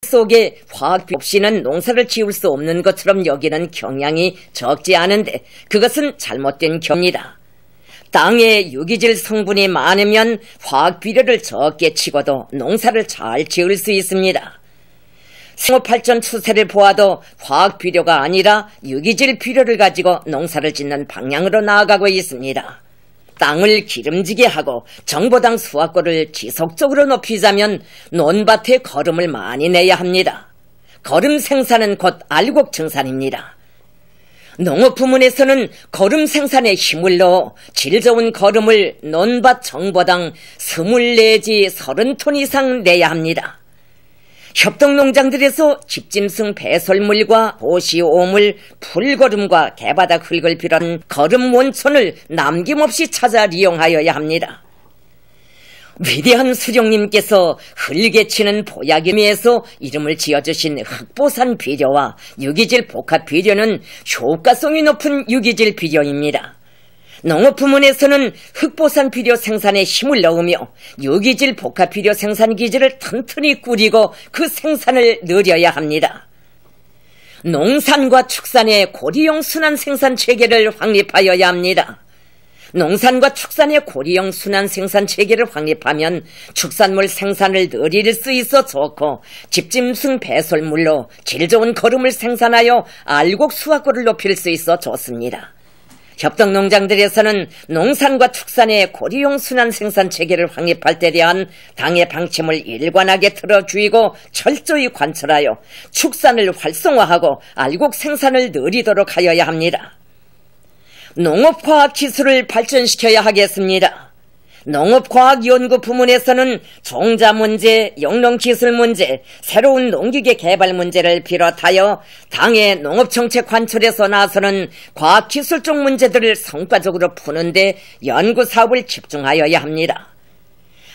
속에 화학비 없이는 농사를 지을 수 없는 것처럼 여기는 경향이 적지 않은데 그것은 잘못된 경입니다. 땅에 유기질 성분이 많으면 화학비료를 적게 치고도 농사를 잘 지을 수 있습니다. 생업발전 추세를 보아도 화학비료가 아니라 유기질 비료를 가지고 농사를 짓는 방향으로 나아가고 있습니다. 땅을 기름지게 하고 정보당 수확고를 지속적으로 높이자면 논밭에 거름을 많이 내야 합니다. 거름 생산은 곧 알곡 증산입니다. 농업부문에서는 거름 생산에 힘을 넣어 질 좋은 거름을 논밭 정보당 20 내지 30톤 이상 내야 합니다. 협동농장들에서 집짐승 배설물과 도시오물, 풀거름과 개바닥 흙을 비롯한 거름 원촌을 남김없이 찾아 이용하여야 합니다. 위대한 수령님께서 흙에 치는 보약임에서 이름을 지어주신 흑보산 비료와 유기질 복합 비료는 효과성이 높은 유기질 비료입니다. 농업부문에서는 흑보산 비료 생산에 힘을 넣으며 유기질 복합 비료 생산 기지를 튼튼히 꾸리고 그 생산을 늘려야 합니다. 농산과 축산의 고리형 순환 생산 체계를 확립하여야 합니다. 농산과 축산의 고리형 순환 생산 체계를 확립하면 축산물 생산을 늘릴 수 있어 좋고 집짐승 배설물로 질 좋은 거름을 생산하여 알곡 수확고를 높일 수 있어 좋습니다. 협동농장들에서는 농산과 축산의 고리용 순환 생산 체계를 확립할 때 대한 당의 방침을 일관하게 틀어주이고 철저히 관철하여 축산을 활성화하고 알곡 생산을 늘리도록 하여야 합니다. 농업과학 기술을 발전시켜야 하겠습니다. 농업과학연구 부문에서는 종자 문제, 영농기술 문제, 새로운 농기계 개발 문제를 비롯하여 당의 농업정책 관철에서 나서는 과학기술적 문제들을 성과적으로 푸는 데 연구사업을 집중하여야 합니다.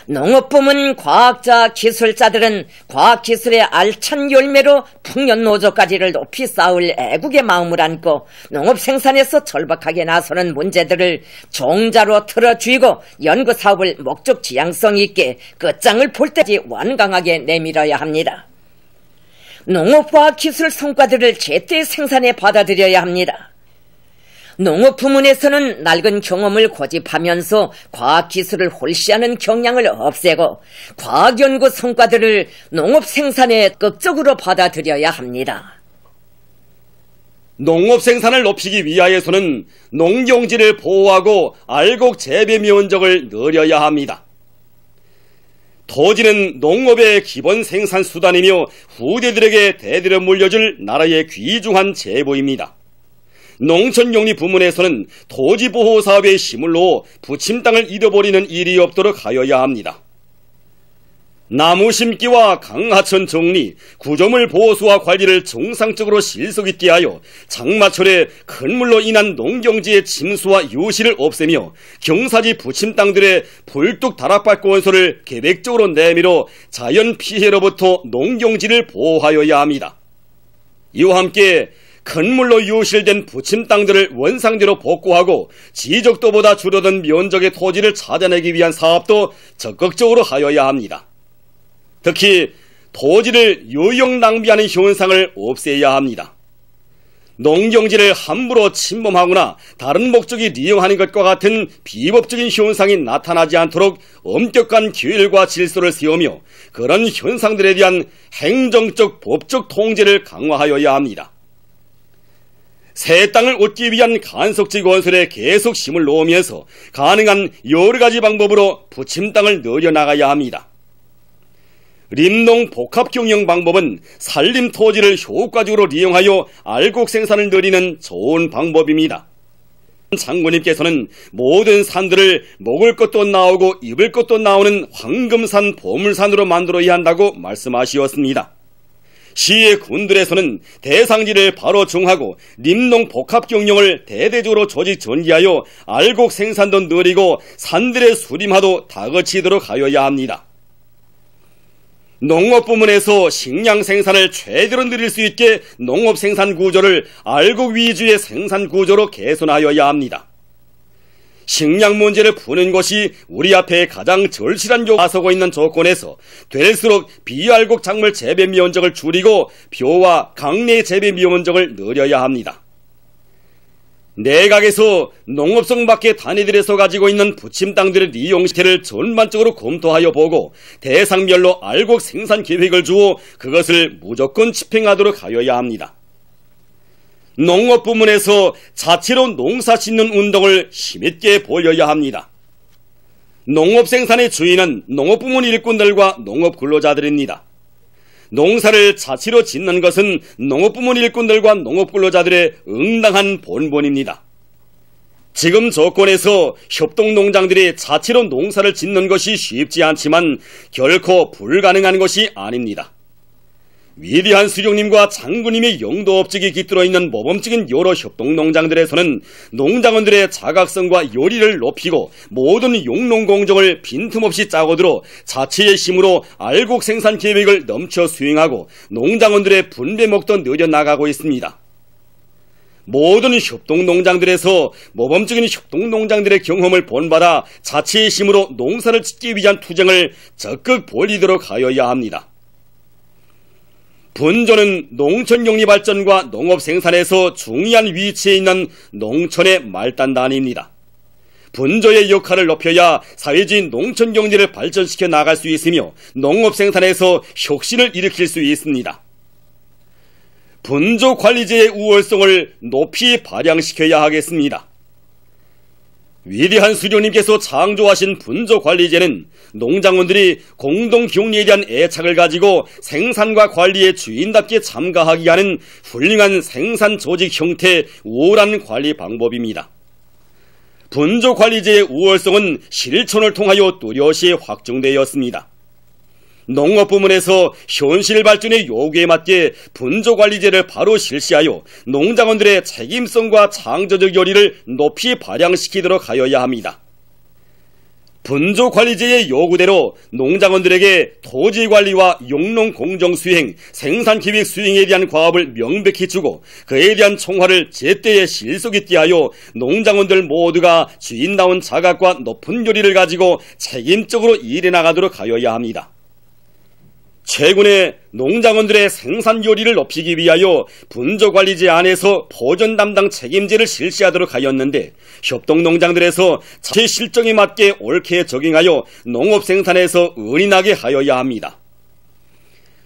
농업부문 과학자, 기술자들은 과학기술의 알찬 열매로 풍년노조까지를 높이 쌓을 애국의 마음을 안고 농업생산에서 절박하게 나서는 문제들을 종자로 틀어쥐고 연구사업을 목적 지향성 있게 끝장을 볼 때까지 완강하게 내밀어야 합니다. 농업과학기술 성과들을 제때 생산에 받아들여야 합니다. 농업부문에서는 낡은 경험을 고집하면서 과학기술을 홀시하는 경향을 없애고 과학연구 성과들을 농업생산에 극적으로 받아들여야 합니다. 농업생산을 높이기 위하여서는 농경지를 보호하고 알곡 재배 면적을 늘려야 합니다. 토지는 농업의 기본 생산 수단이며 후대들에게 대대로 물려줄 나라의 귀중한 재보입니다. 농촌용리 부문에서는 토지보호 사업에 힘을 넣어 부침 땅을 잃어버리는 일이 없도록 하여야 합니다. 나무 심기와 강하천 정리, 구조물 보수와 관리를 정상적으로 실속 있게 하여 장마철에 큰 물로 인한 농경지의 침수와 유실을 없애며 경사지 부침 땅들의 불뚝 다락밟고 원소를 계획적으로 내밀어 자연 피해로부터 농경지를 보호하여야 합니다. 이와 함께 큰 물로 유실된 부침 땅들을 원상대로 복구하고 지적도보다 줄어든 면적의 토지를 찾아내기 위한 사업도 적극적으로 하여야 합니다. 특히 토지를 유용 낭비하는 현상을 없애야 합니다. 농경지를 함부로 침범하거나 다른 목적이 이용하는 것과 같은 비법적인 현상이 나타나지 않도록 엄격한 규율과 질서를 세우며 그런 현상들에 대한 행정적 법적 통제를 강화하여야 합니다. 새 땅을 얻기 위한 간섭지 건설에 계속 힘을 놓으면서 가능한 여러가지 방법으로 부침 땅을 늘려나가야 합니다. 림농 복합경영 방법은 산림 토지를 효과적으로 이용하여 알곡 생산을 늘리는 좋은 방법입니다. 장군님께서는 모든 산들을 먹을 것도 나오고 입을 것도 나오는 황금산 보물산으로 만들어야 한다고 말씀하시었습니다. 시의 군들에서는 대상지를 바로 정하고 림농 복합경영을 대대적으로 조직 전개하여 알곡 생산도 늘리고 산들의 수림화도 다그치도록 하여야 합니다. 농업부문에서 식량 생산을 최대로 늘릴 수 있게 농업 생산 구조를 알곡 위주의 생산 구조로 개선하여야 합니다. 식량 문제를 푸는 것이 우리 앞에 가장 절실한 요구가 서고 있는 조건에서 될수록 비알곡 작물 재배 면적을 줄이고 벼와 강내 재배 면적을 늘려야 합니다. 내각에서 농업성 밖의 단위들에서 가지고 있는 부침 땅들의 이용 시태를 전반적으로 검토하여 보고 대상별로 알곡 생산 계획을 주어 그것을 무조건 집행하도록 하여야 합니다. 농업 부문에서 자체로 농사 짓는 운동을 힘있게 보여야 합니다. 농업 생산의 주인은 농업 부문 일꾼들과 농업 근로자들입니다. 농사를 자치로 짓는 것은 농업부문 일꾼들과 농업근로자들의 응당한 본분입니다. 지금 조건에서 협동농장들이 자치로 농사를 짓는 것이 쉽지 않지만 결코 불가능한 것이 아닙니다. 위대한 수령님과 장군님의 영도업적이 깃들어 있는 모범적인 여러 협동농장들에서는 농장원들의 자각성과 요리를 높이고 모든 용농공정을 빈틈없이 짜고 들어 자체의 힘으로 알곡 생산 계획을 넘쳐 수행하고 농장원들의 분배목도 늘려나가고 있습니다. 모든 협동농장들에서 모범적인 협동농장들의 경험을 본받아 자체의 힘으로 농사를 짓기 위한 투쟁을 적극 벌이도록 하여야 합니다. 분조는 농촌 영리 발전과 농업 생산에서 중요한 위치에 있는 농촌의 말단단입니다. 분조의 역할을 높여야 사회주의 농촌 경제를 발전시켜 나갈 수 있으며 농업 생산에서 혁신을 일으킬 수 있습니다. 분조 관리제의 우월성을 높이 발扬시켜야 하겠습니다. 위대한 수령님께서 창조하신 분조관리제는 농장원들이 공동경리에 대한 애착을 가지고 생산과 관리에 주인답게 참가하게 하는 훌륭한 생산 조직 형태의 우월한 관리 방법입니다. 분조관리제의 우월성은 실천을 통하여 뚜렷이 확정되었습니다. 농업 부문에서 현실 발전의 요구에 맞게 분조관리제를 바로 실시하여 농장원들의 책임성과 창조적 열의를 높이 발扬시키도록 하여야 합니다. 분조관리제의 요구대로 농장원들에게 토지관리와 용농공정 수행, 생산계획 수행에 대한 과업을 명백히 주고 그에 대한 총괄을 제때에 실속 있게 하여 농장원들 모두가 주인다운 자각과 높은 열의를 가지고 책임적으로 일해나가도록 하여야 합니다. 최근에 농장원들의 생산 요리를 높이기 위하여 분조관리제 안에서 보존 담당 책임제를 실시하도록 하였는데 협동농장들에서 자체 실정에 맞게 옳게 적용하여 농업 생산에서 은인하게 하여야 합니다.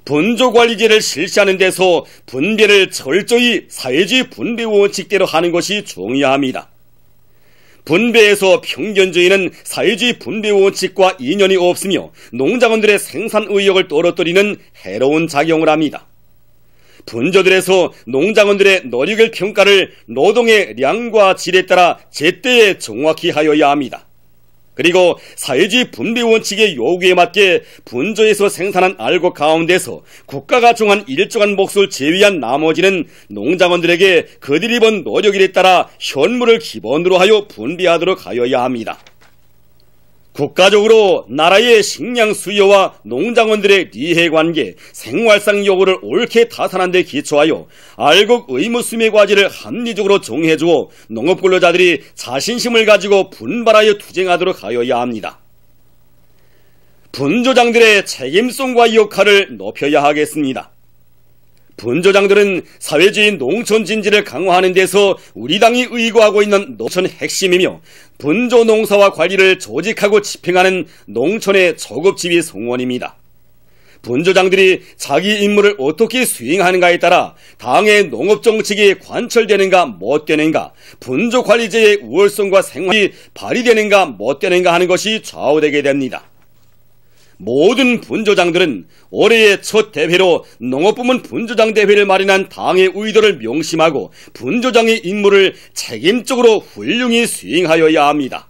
분조관리제를 실시하는 데서 분배를 철저히 사회주의 분배 원칙대로 하는 것이 중요합니다. 분배에서 평견주의는 사회주의 분배 원칙과 인연이 없으며 농장원들의 생산 의욕을 떨어뜨리는 해로운 작용을 합니다. 분조들에서 농장원들의 노력의 평가를 노동의 량과 질에 따라 제때에 정확히 하여야 합니다. 그리고 사회주의 분배 원칙의 요구에 맞게 분조에서 생산한 알곡 가운데서 국가가 정한 일정한 몫을 제외한 나머지는 농장원들에게 그들이 번 노력에 따라 현물을 기본으로 하여 분배하도록 하여야 합니다. 국가적으로 나라의 식량 수요와 농장원들의 이해관계, 생활상 요구를 옳게 타산한 데 기초하여 알곡 의무 수매 과제를 합리적으로 정해주어 농업근로자들이 자신심을 가지고 분발하여 투쟁하도록 하여야 합니다. 분조장들의 책임성과 역할을 높여야 하겠습니다. 분조장들은 사회주의 농촌 진지를 강화하는 데서 우리 당이 의거하고 있는 농촌 핵심이며 분조 농사와 관리를 조직하고 집행하는 농촌의 초급지휘 성원입니다. 분조장들이 자기 임무를 어떻게 수행하는가에 따라 당의 농업정책이 관철되는가 못되는가, 분조관리제의 우월성과 생활이 발휘되는가 못되는가 하는 것이 좌우되게 됩니다. 모든 분조장들은 올해의 첫 대회로 농업부문 분조장 대회를 마련한 당의 의도를 명심하고 분조장의 임무를 책임적으로 훌륭히 수행하여야 합니다.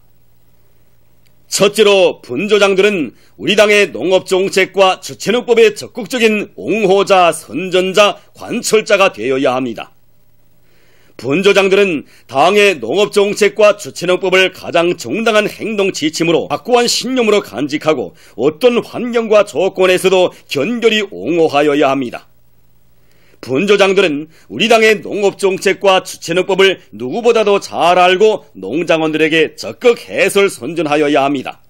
첫째로 분조장들은 우리 당의 농업정책과 주체농법의 적극적인 옹호자, 선전자, 관철자가 되어야 합니다. 분조장들은 당의 농업정책과 주체농법을 가장 정당한 행동 지침으로 확고한 신념으로 간직하고 어떤 환경과 조건에서도 견결히 옹호하여야 합니다. 분조장들은 우리 당의 농업정책과 주체능법을 누구보다도 잘 알고 농장원들에게 적극 해설 선전하여야 합니다.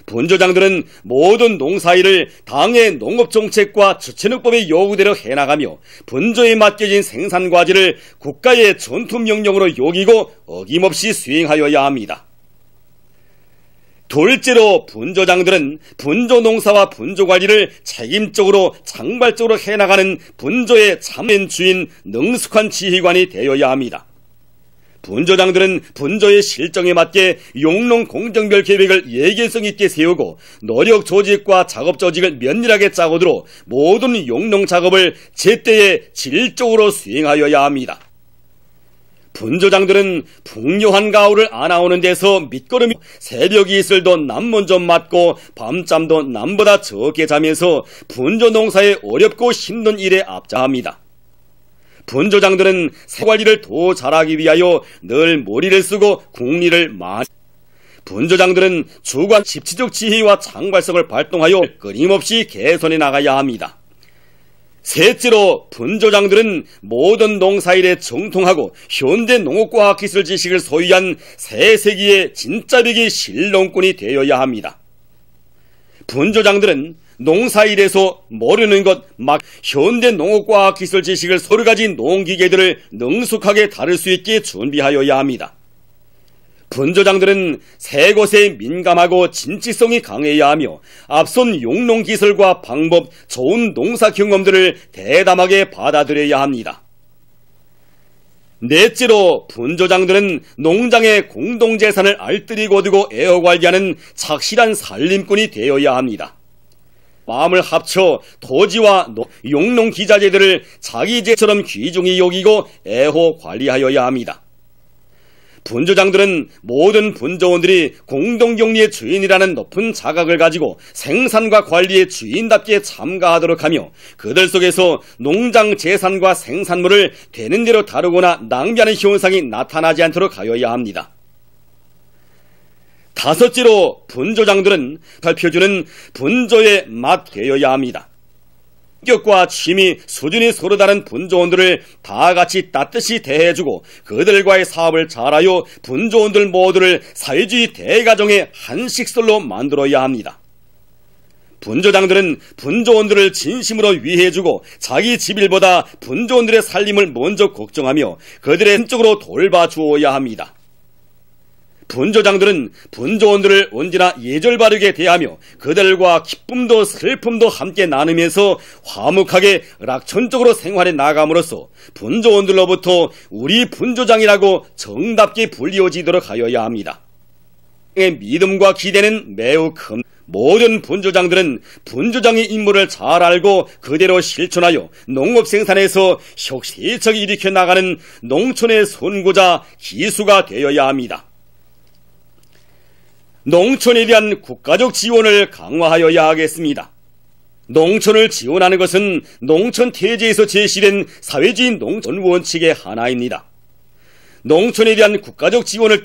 분조장들은 모든 농사일을 당의 농업정책과 주체능법의 요구대로 해나가며 분조에 맡겨진 생산과제를 국가의 전투명령으로 여기고 어김없이 수행하여야 합니다. 둘째로 분조장들은 분조농사와 분조관리를 책임적으로 장발적으로 해나가는 분조의 참된 주인 능숙한 지휘관이 되어야 합니다. 분조장들은 분조의 실정에 맞게 용농 공정별 계획을 예견성 있게 세우고 노력 조직과 작업 조직을 면밀하게 짜고들어 모든 용농 작업을 제때에 질적으로 수행하여야 합니다. 분조장들은 풍요한 가을을 안아오는 데서 밑거름이 새벽이 있을도 남 먼저 맞고 밤잠도 남보다 적게 자면서 분조농사의 어렵고 힘든 일에 앞장합니다. 분조장들은 새관리를 더 잘하기 위하여 늘 머리를 쓰고 국리를 많이 분조장들은 주관 집치적 지휘와 장발성을 발동하여 끊임없이 개선해 나가야 합니다. 셋째로 분조장들은 모든 농사일에 정통하고 현대 농업과학 기술 지식을 소유한 새 세기의 진짜배기 실농꾼이 되어야 합니다. 분조장들은 농사일에서 모르는 것 막 현대 농업과학 기술 지식을 서로 가진 농기계들을 능숙하게 다룰 수 있게 준비하여야 합니다. 분조장들은 새 것에 민감하고 진취성이 강해야 하며 앞선 용농기술과 방법, 좋은 농사 경험들을 대담하게 받아들여야 합니다. 넷째로 분조장들은 농장의 공동재산을 알뜰히 거두고 에어관리하는 착실한 살림꾼이 되어야 합니다. 마음을 합쳐 토지와 용농기자재들을 자기 재처럼 귀중히 여기고 애호 관리하여야 합니다. 분조장들은 모든 분조원들이 공동경리의 주인이라는 높은 자각을 가지고 생산과 관리의 주인답게 참가하도록 하며 그들 속에서 농장 재산과 생산물을 되는 대로 다루거나 낭비하는 현상이 나타나지 않도록 하여야 합니다. 다섯째로 분조장들은 살펴주는 분조의 맛 되어야 합니다. 성격과 취미, 수준이 서로 다른 분조원들을 다 같이 따뜻이 대해주고 그들과의 사업을 잘하여 분조원들 모두를 사회주의 대가정의 한 식솔로 만들어야 합니다. 분조장들은 분조원들을 진심으로 위해주고 자기 집일보다 분조원들의 살림을 먼저 걱정하며 그들의 인적으로 돌봐주어야 합니다. 분조장들은 분조원들을 언제나 예절바르게 대하며 그들과 기쁨도 슬픔도 함께 나누면서 화목하게 락천적으로 생활해 나감으로써 분조원들로부터 우리 분조장이라고 정답게 불리워지도록 하여야 합니다. 믿음과 기대는 매우 큰 모든 분조장들은 분조장의 임무를 잘 알고 그대로 실천하여 농업 생산에서 혁세척이 일으켜 나가는 농촌의 선구자 기수가 되어야 합니다. 농촌에 대한 국가적 지원을 강화하여야 하겠습니다. 농촌을 지원하는 것은 농촌 태제에서 제시된 사회주의 농촌 원칙의 하나입니다. 농촌에 대한 국가적 지원을